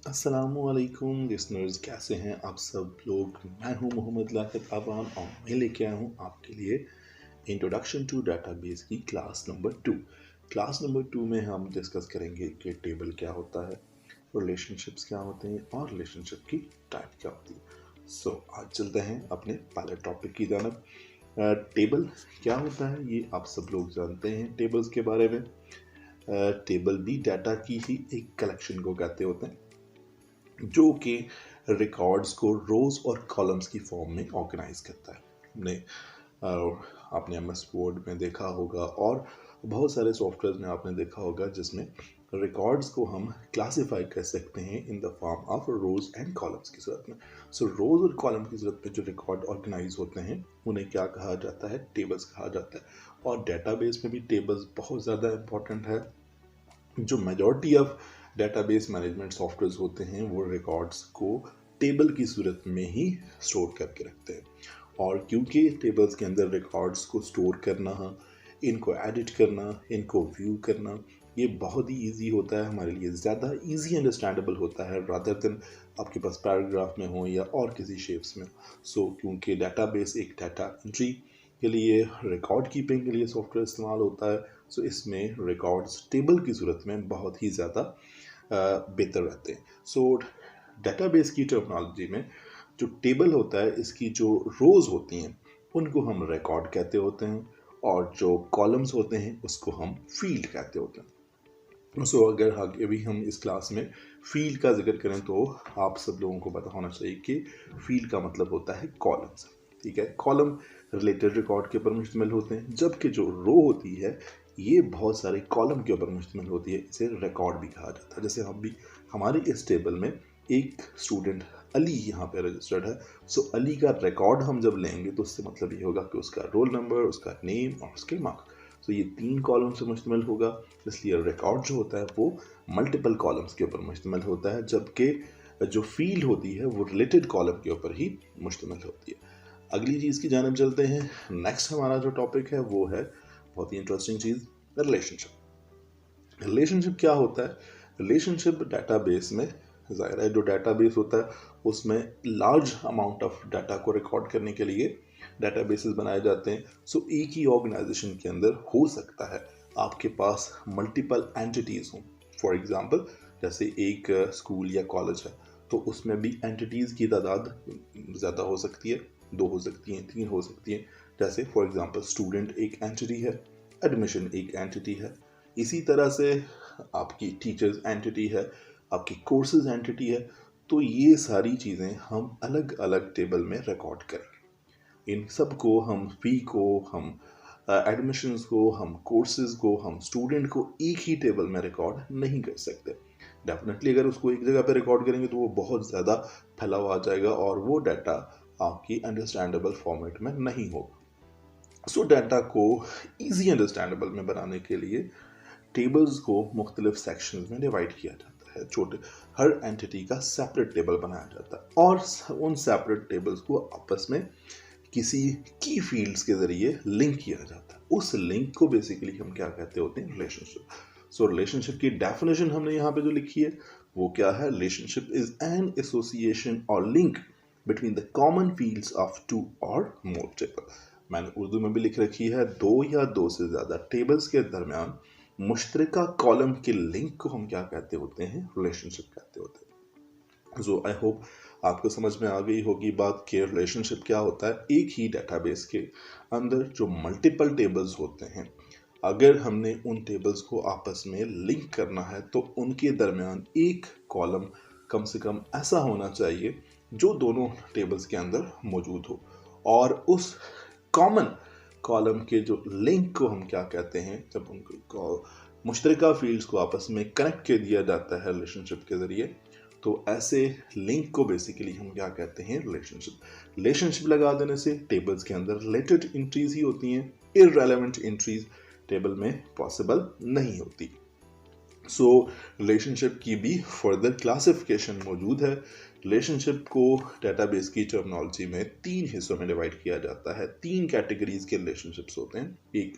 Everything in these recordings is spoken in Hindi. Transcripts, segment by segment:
अस्सलामुअलैकुम लिसनर्स, कैसे हैं आप सब लोग। मैं हूं मोहम्मद लाकिब आवान और मैं लेके आया हूं आपके लिए इंट्रोडक्शन टू डाटाबेस की क्लास नंबर 2 में हम डिस्कस करेंगे कि टेबल क्या होता है, रिलेशनशिप्स क्या होते हैं और रिलेशनशिप की टाइप क्या होती है। आज चलते हैं अपने पहले टॉपिक की जानब। टेबल क्या होता है ये आप सब लोग जानते हैं टेबल्स के बारे में। टेबल भी डाटा की ही एक कलेक्शन को कहते होते हैं जो कि रिकॉर्ड्स को रोज और कॉलम्स की फॉर्म में ऑर्गेनाइज करता है। आपने एम एस वर्ड में देखा होगा और बहुत सारे सॉफ्टवेयर में आपने देखा होगा जिसमें रिकॉर्ड्स को हम क्लासिफाई कर सकते हैं in the form of rose and columns की सूरत में। रोज और कॉलम की सूरत में जो रिकॉर्ड ऑर्गेनाइज होते हैं उन्हें क्या कहा जाता है, टेबल्स कहा जाता है। और डेटाबेस में भी टेबल्स बहुत ज़्यादा इंपॉर्टेंट है। जो majority of database management software होते हैं वो रिकॉर्ड्स को टेबल की सूरत में ही स्टोर करके रखते हैं। और क्योंकि टेबल्स के अंदर रिकॉर्ड्स को स्टोर करना, इनको एडिट करना, इनको व्यू करना ये बहुत ही इजी होता है, हमारे लिए ज़्यादा इजी अंडरस्टैंडेबल होता है रादर देन आपके पास पैराग्राफ में हो या और किसी शेप्स में। क्योंकि डेटाबेस एक डाटा एंट्री के लिए, रिकॉर्ड कीपिंग के लिए सॉफ्टवेयर इस्तेमाल होता है, इसमें रिकॉर्ड्स टेबल की सूरत में बहुत ही ज़्यादा बेहतर रहते हैं। डेटाबेस की टर्मिनोलॉजी में जो टेबल होता है इसकी जो रोज होती हैं उनको हम रिकॉर्ड कहते होते हैं और जो कॉलम्स होते हैं उसको हम फील्ड कहते होते हैं। अगर आगे भी हम इस क्लास में फील्ड का जिक्र करें तो आप सब लोगों को पता होना चाहिए कि फील्ड का मतलब होता है कॉलम्स। ठीक है, कॉलम रिलेटेड रिकॉर्ड के ऊपर मुश्तमिल होते हैं, जबकि जो रो होती है ये बहुत सारे कॉलम के ऊपर मुश्तमिल होती है, इसे रिकॉर्ड भी कहा जाता है। जैसे हम भी हमारे इस टेबल में एक स्टूडेंट अली यहाँ पे रजिस्टर्ड है, अली का रिकॉर्ड हम जब लेंगे तो उससे मतलब ये होगा कि उसका रोल नंबर, उसका नेम और उसके मार्क्स। ये 3 कॉलम से मुश्तमिल होगा, इसलिए रिकॉर्ड जो होता है वो मल्टीपल कॉलम्स के ऊपर मुश्तमिल होता है, जबकि जो फील्ड होती है वो रिलेटेड कॉलम के ऊपर ही मुश्तमिल होती है। अगली चीज़ की जानिब चलते हैं। नेक्स्ट हमारा जो टॉपिक है वो है बहुत ही इंटरेस्टिंग चीज़, रिलेशनशिप क्या होता है। रिलेशनशिप डेटाबेस में ज़ाहिर है जो डेटाबेस होता है उसमें लार्ज अमाउंट ऑफ डाटा को रिकॉर्ड करने के लिए डेटाबेसेस बनाए जाते हैं। एक ही ऑर्गेनाइजेशन के अंदर हो सकता है आपके पास मल्टीपल एंटिटीज़ हों। फॉर एग्जांपल जैसे एक स्कूल या कॉलेज है तो उसमें भी एंटिटीज़ की तादाद ज़्यादा हो सकती है, 2 हो सकती हैं, 3 हो सकती हैं। जैसे फॉर एग्जांपल स्टूडेंट एक एंटिटी है, एडमिशन एक एंटिटी है, इसी तरह से आपकी टीचर्स एंटिटी है, आपकी कोर्सेज एंटिटी है। ये सारी चीज़ें हम अलग अलग टेबल में रिकॉर्ड करें। इन सब को हम फी को, हम एडमिशन्स को, हम कोर्सेज को, हम स्टूडेंट को एक ही टेबल में रिकॉर्ड नहीं कर सकते। डेफिनेटली अगर उसको एक जगह पे रिकॉर्ड करेंगे तो वो बहुत ज़्यादा फैलाव आ जाएगा और वो डाटा आपकी अंडरस्टैंडेबल फॉर्मेट में नहीं होगा। डाटा को ईजी अंडरस्टैंडेबल में बनाने के लिए टेबल्स को मुख्तलिफ सेक्शंस में डिवाइड किया जाता है। छोटे हर एंटिटी का सेपरेट टेबल बनाया जाता है और उन सेपरेट टेबल्स को आपस में किसी की फील्ड्स के जरिए लिंक किया जाता है। उस लिंक को बेसिकली हम क्या कहते होते हैं, रिलेशनशिप। रिलेशनशिप की डेफिनेशन हमने यहाँ पे जो लिखी है वो क्या है, रिलेशनशिप इज एन एसोसिएशन और link between the common fields of 2 और मोर टेबल। मैंने उर्दू में भी लिख रखी है, 2 या 2 से ज़्यादा टेबल्स के दरमियान मुश्तरका कॉलम के लिंक को हम क्या कहते होते हैं, रिलेशनशिप कहते होते हैं। आई होप आपको समझ में आ गई होगी बात कि रिलेशनशिप क्या होता है। एक ही डेटाबेस के अंदर जो मल्टीपल टेबल्स होते हैं, अगर हमने उन टेबल्स को आपस में लिंक करना है तो उनके दरमियान एक कॉलम कम से कम ऐसा होना चाहिए जो दोनों टेबल्स के अंदर मौजूद हो, और उस कॉमन कॉलम के जो लिंक को हम क्या कहते हैं, जब उनको मुश्तरका फील्ड्स को आपस में कनेक्ट कर दिया जाता है रिलेशनशिप के जरिए, तो ऐसे लिंक को बेसिकली हम क्या कहते हैं, रिलेशनशिप लगा देने से टेबल्स के अंदर रिलेटेड एंट्रीज ही होती हैं, इररेलेवेंट एंट्रीज टेबल में पॉसिबल नहीं होती। रिलेशनशिप की भी फर्दर क्लासिफिकेशन मौजूद है। रिलेशनशिप को डेटाबेस की टर्मिनोलॉजी में 3 हिस्सों में डिवाइड किया जाता है। 3 कैटेगरीज के रिलेशनशिप्स होते हैं। एक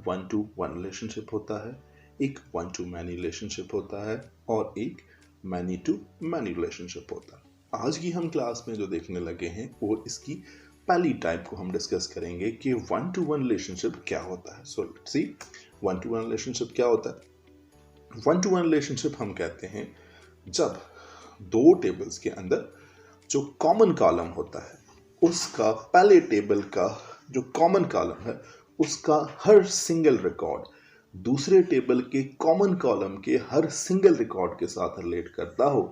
1-to-1 रिलेशनशिप होता है, एक 1-to-many रिलेशनशिप होता है और एक मैनी टू मैनी रिलेशनशिप होता है। आज की हम क्लास में जो देखने लगे हैं वो इसकी पहली टाइप को हम डिस्कस करेंगे कि वन टू वन रिलेशनशिप क्या होता है। So let's see one two one relationship क्या होता है। वन टू वन रिलेशनशिप हम कहते हैं जब दो टेबल्स के अंदर जो कॉमन कॉलम होता है उसका पहले टेबल का जो कॉमन कॉलम है उसका हर सिंगल रिकॉर्ड दूसरे टेबल के कॉमन कॉलम के हर सिंगल रिकॉर्ड के साथ रिलेट करता हो,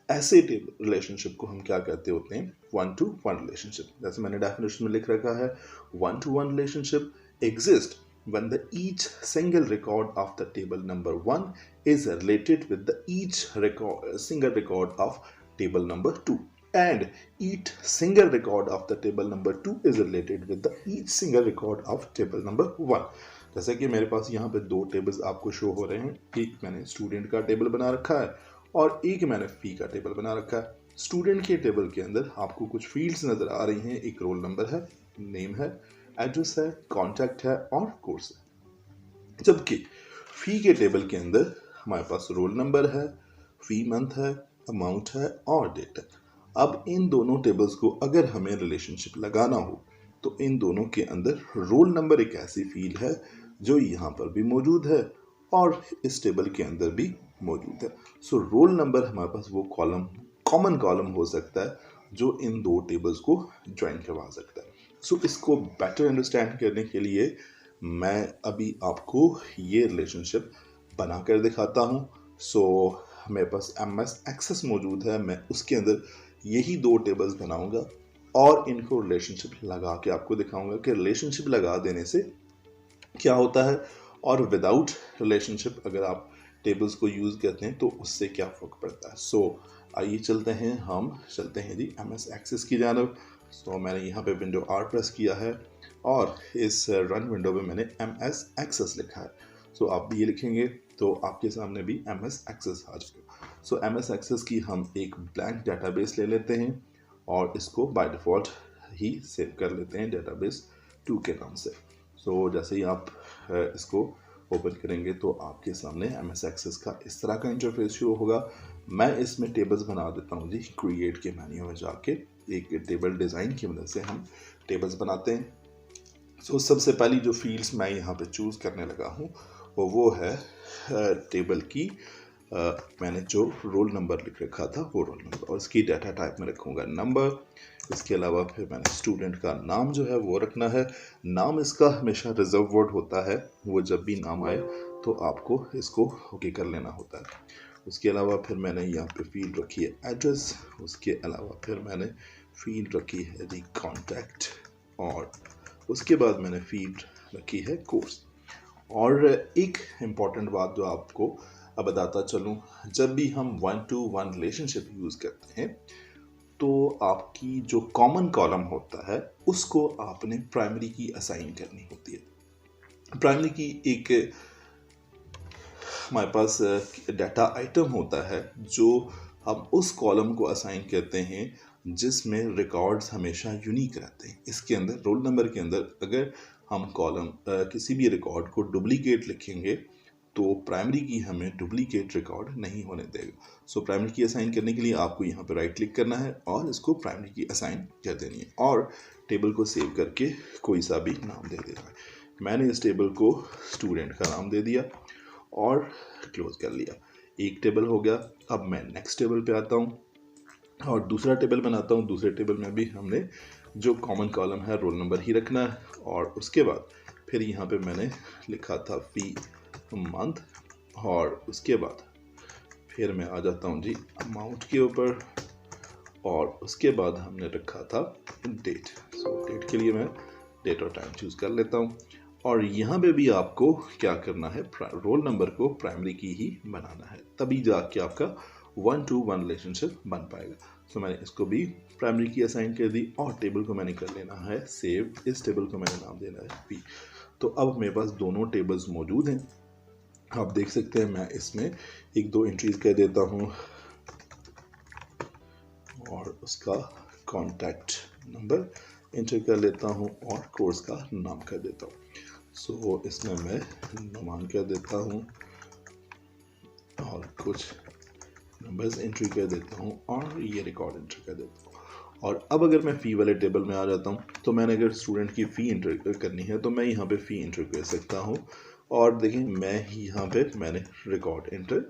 ऐसे टेबल रिलेशनशिप को हम क्या कहते होते हैं, वन टू वन रिलेशनशिप। जैसे मैंने डेफिनेशन में लिख रखा है, one two one relationship exist when the each single record of the table number 1 is related with the single record of table number 2 and each single record of the table number 2 is related with the each single record of table number 1। जैसे कि मेरे पास यहाँ पे दो टेबल्स आपको शो हो रहे हैं, एक मैंने स्टूडेंट का टेबल बना रखा है और एक मैंने फी का टेबल बना रखा है। स्टूडेंट के टेबल के अंदर आपको कुछ फील्ड्स नजर आ रही हैं, एक रोल नंबर है, नेम है, एड्रेस है, कॉन्टैक्ट है और कोर्स है। जबकि फी के टेबल के अंदर हमारे पास रोल नंबर है, फी मंथ है, अमाउंट है और डेट है। अब इन दोनों टेबल्स को अगर हमें रिलेशनशिप लगाना हो तो इन दोनों के अंदर रोल नंबर एक ऐसी फील्ड है जो यहाँ पर भी मौजूद है और इस टेबल के अंदर भी मौजूद है। सो रोल नंबर हमारे पास वो कॉलम कॉमन कॉलम हो सकता है जो इन दो टेबल्स को ज्वाइन करवा सकता है। सो इसको बेटर अंडरस्टैंड करने के लिए मैं अभी आपको ये रिलेशनशिप बना कर दिखाता हूँ। सो मेरे पास MS एक्सेस मौजूद है, मैं उसके अंदर यही दो टेबल्स बनाऊंगा और इनको रिलेशनशिप लगा के आपको दिखाऊंगा कि रिलेशनशिप लगा देने से क्या होता है और विदाउट रिलेशनशिप अगर आप टेबल्स को यूज़ करते हैं तो उससे क्या फ़र्क पड़ता है। सो आइए चलते हैं जी MS एक्सेस की जानब। सो मैंने यहाँ पे विंडो R प्रेस किया है और इस रन विंडो में मैंने MS एक्सेस लिखा है। सो आप भी ये लिखेंगे तो आपके सामने भी MS एक्सेस आ जाएगा। सो MS एक्सेस की हम एक ब्लैंक डेटाबेस ले लेते हैं और इसको बाय डिफ़ॉल्ट ही सेव कर लेते हैं डेटाबेस 2 के नाम से। सो जैसे ही आप इसको ओपन करेंगे तो आपके सामने MS एक्सेस का इस तरह का इंटरफेस शो होगा। मैं इसमें टेबल्स बना देता हूँ जी। क्रिएट के मेन्यू में जाके एक टेबल डिज़ाइन की मदद से हम टेबल्स बनाते हैं। सो सबसे पहली जो फील्ड्स मैं यहाँ पे चूज़ करने लगा हूँ वो है टेबल की मैंने जो रोल नंबर लिख रखा था वो रोल नंबर और इसकी डाटा टाइप में रखूँगा नंबर। इसके अलावा फिर मैंने स्टूडेंट का नाम जो है वो रखना है। नाम इसका हमेशा रिजर्व वर्ड होता है, वो जब भी नाम आए तो आपको इसको ओके कर लेना होता है। उसके अलावा फिर मैंने यहाँ पे फील्ड रखी है एड्रेस। उसके अलावा फिर मैंने फील्ड रखी है दी कॉन्टैक्ट और उसके बाद मैंने फील्ड रखी है कोर्स। और एक इम्पॉर्टेंट बात जो आपको अब बताता चलूँ, जब भी हम one two one relationship use करते हैं तो आपकी जो कॉमन कॉलम होता है उसको आपने प्राइमरी की असाइन करनी होती है। प्राइमरी की एक हमारे पास डाटा आइटम होता है जो हम उस कॉलम को असाइन करते हैं जिसमें रिकॉर्ड्स हमेशा यूनिक रहते हैं। इसके अंदर रोल नंबर के अंदर अगर हम कॉलम किसी भी रिकॉर्ड को डुप्लीकेट लिखेंगे तो प्राइमरी की हमें डुप्लीकेट रिकॉर्ड नहीं होने देगा। सो प्राइमरी की असाइन करने के लिए आपको यहाँ पे राइट क्लिक करना है और इसको प्राइमरी की असाइन कर देनी है और टेबल को सेव करके कोई सा भी नाम दे देना है। मैंने इस टेबल को स्टूडेंट का नाम दे दिया और क्लोज कर लिया। एक टेबल हो गया। अब मैं नेक्स्ट टेबल पे आता हूँ और दूसरा टेबल बनाता हूँ। दूसरे टेबल में भी हमने जो कॉमन कॉलम है रोल नंबर ही रखना है और उसके बाद फिर यहाँ पे मैंने लिखा था फी मंथ और उसके बाद फिर मैं आ जाता हूँ जी अमाउंट के ऊपर और उसके बाद हमने रखा था डेट। सो डेट के लिए मैं डेट और टाइम चूज़ कर लेता हूँ और यहाँ पे भी आपको क्या करना है, रोल नंबर को प्राइमरी की ही बनाना है, तभी जाके आपका वन टू वन रिलेशनशिप बन पाएगा। सो मैंने इसको भी प्राइमरी की असाइन कर दी और टेबल को मैंने कर लेना है सेव। इस टेबल को मैंने नाम देना है पी। तो अब मेरे पास दोनों टेबल्स मौजूद हैं। आप देख सकते हैं मैं इसमें एक दो एंट्रीज कर देता हूँ और उसका कॉन्टैक्ट नंबर एंटर कर लेता हूँ और कोर्स का नाम कर देता हूँ। सो इसमें मैं नुमान कर देता हूँ और कुछ नंबर्स एंट्री कर देता हूँ और ये रिकॉर्ड एंट्री कर देता हूँ। और अब अगर मैं फ़ी वाले टेबल में आ जाता हूँ तो मैंने अगर स्टूडेंट की फ़ी एंटर करनी है तो मैं यहाँ पे फ़ी एंटर कर सकता हूँ। और देखिए मैं ही यहाँ पे मैंने रिकॉर्ड एंटर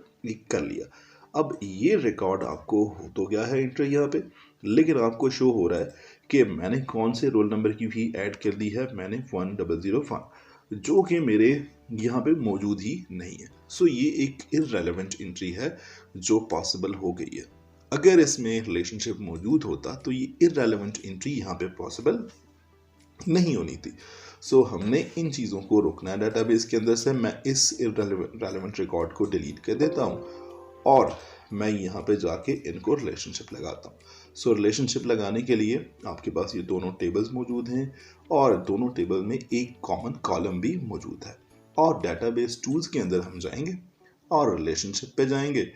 कर लिया। अब ये रिकॉर्ड आपको हो तो गया है एंटर यहाँ पे, लेकिन आपको शो हो रहा है कि मैंने कौन से रोल नंबर की फ़ी ऐड कर दी है। मैंने 1005 जो कि मेरे यहाँ पे मौजूद ही नहीं है। सो ये एक इररेलेवेंट एंट्री है जो पॉसिबल हो गई है। अगर इसमें रिलेशनशिप मौजूद होता तो ये इररेलेवेंट एंट्री यहाँ पे पॉसिबल नहीं होनी थी। सो हमने इन चीज़ों को रोकना है डेटाबेस के अंदर से। मैं इस इररेलेवेंट रिकॉर्ड को डिलीट कर देता हूँ और मैं यहाँ पे जाके इनको रिलेशनशिप लगाता हूँ। सो रिलेशनशिप लगाने के लिए आपके पास ये दोनों टेबल्स मौजूद हैं और दोनों टेबल में एक कॉमन कॉलम भी मौजूद है। और डेटाबेस टूल्स के अंदर हम जाएंगे और रिलेशनशिप पे जाएंगे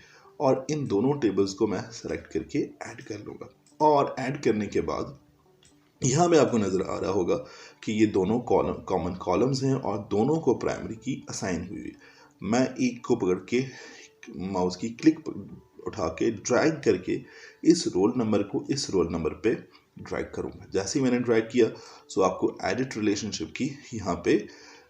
और इन दोनों टेबल्स को मैं सेलेक्ट करके ऐड कर लूँगा। और ऐड करने के बाद यहाँ में आपको नज़र आ रहा होगा कि ये दोनों कॉमन कॉलम्स हैं और दोनों को प्राइमरी की असाइन हुई है। मैं एक को पकड़ के माउस की क्लिक उठा के ड्रैग करके इस रोल नंबर को इस रोल नंबर पे ड्रैग करूँगा। जैसे ही मैंने ड्रैग किया सो आपको एडिट रिलेशनशिप की यहाँ पे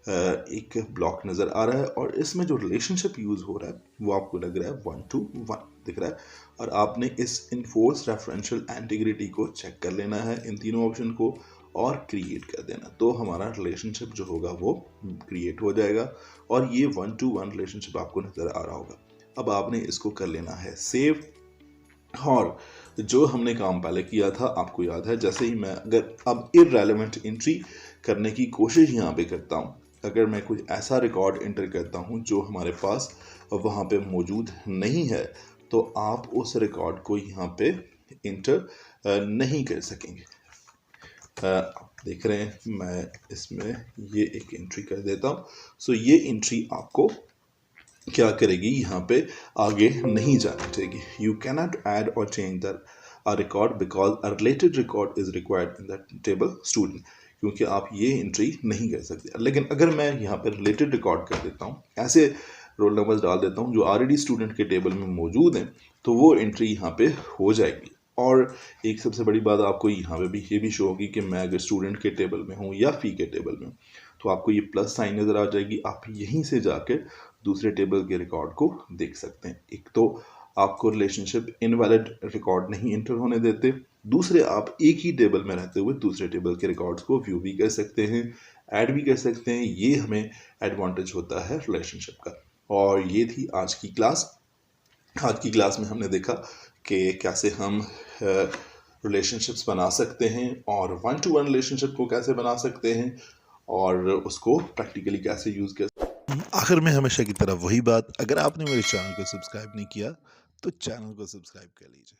एक ब्लॉक नज़र आ रहा है और इसमें जो रिलेशनशिप यूज़ हो रहा है वो आपको लग रहा है 1 to 1 दिख रहा है। और आपने इस इन्फोर्स रेफरेंशियल इंटीग्रिटी को चेक कर लेना है, इन तीनों ऑप्शन को, और क्रिएट कर देना। तो हमारा रिलेशनशिप जो होगा वो क्रिएट हो जाएगा और ये 1 to 1 रिलेशनशिप आपको नज़र आ रहा होगा। अब आपने इसको कर लेना है सेव। और जो हमने काम पहले किया था आपको याद है, जैसे ही मैं अगर अब इररेलेवेंट एंट्री करने की कोशिश यहाँ पे करता हूँ, अगर मैं कुछ ऐसा रिकॉर्ड एंटर करता हूँ जो हमारे पास वहाँ पे मौजूद नहीं है तो आप उस रिकॉर्ड को यहाँ पे इंटर नहीं कर सकेंगे। आप देख रहे हैं मैं इसमें ये एक एंट्री कर देता हूँ। सो ये एंट्री आपको क्या करेगी, यहाँ पे आगे नहीं जानी चाहिए। यू कैनॉट ऐड और change the record because a related record is required in the table student, क्योंकि आप ये एंट्री नहीं कर सकते। लेकिन अगर मैं यहाँ पर रिलेटेड रिकॉर्ड कर देता हूँ, ऐसे रोल नंबर्स डाल देता हूँ जो ऑलरेडी स्टूडेंट के टेबल में मौजूद हैं, तो वो एंट्री यहाँ पे हो जाएगी। और एक सबसे बड़ी बात आपको यहाँ पे भी ये भी शो होगी कि मैं अगर स्टूडेंट के टेबल में हूँ या फ़ी के टेबल में हूँ तो आपको ये प्लस साइन नज़र आ जाएगी। आप यहीं से जाके दूसरे टेबल के रिकॉर्ड को देख सकते हैं। एक तो आपको रिलेशनशिप इनवैलिड रिकॉर्ड नहीं एंटर होने देते, दूसरे आप एक ही टेबल में रहते हुए दूसरे टेबल के रिकॉर्ड्स को व्यू भी कर सकते हैं, ऐड भी कर सकते हैं। ये हमें एडवांटेज होता है रिलेशनशिप का। और ये थी आज की क्लास। आज की क्लास में हमने देखा कि कैसे हम रिलेशनशिप्स बना सकते हैं और 1 to 1 रिलेशनशिप को कैसे बना सकते हैं और उसको प्रैक्टिकली कैसे यूज़ कर। आखिर में हमेशा की तरह वही बात, अगर आपने मेरे चैनल को सब्सक्राइब नहीं किया तो चैनल को सब्सक्राइब कर लीजिए।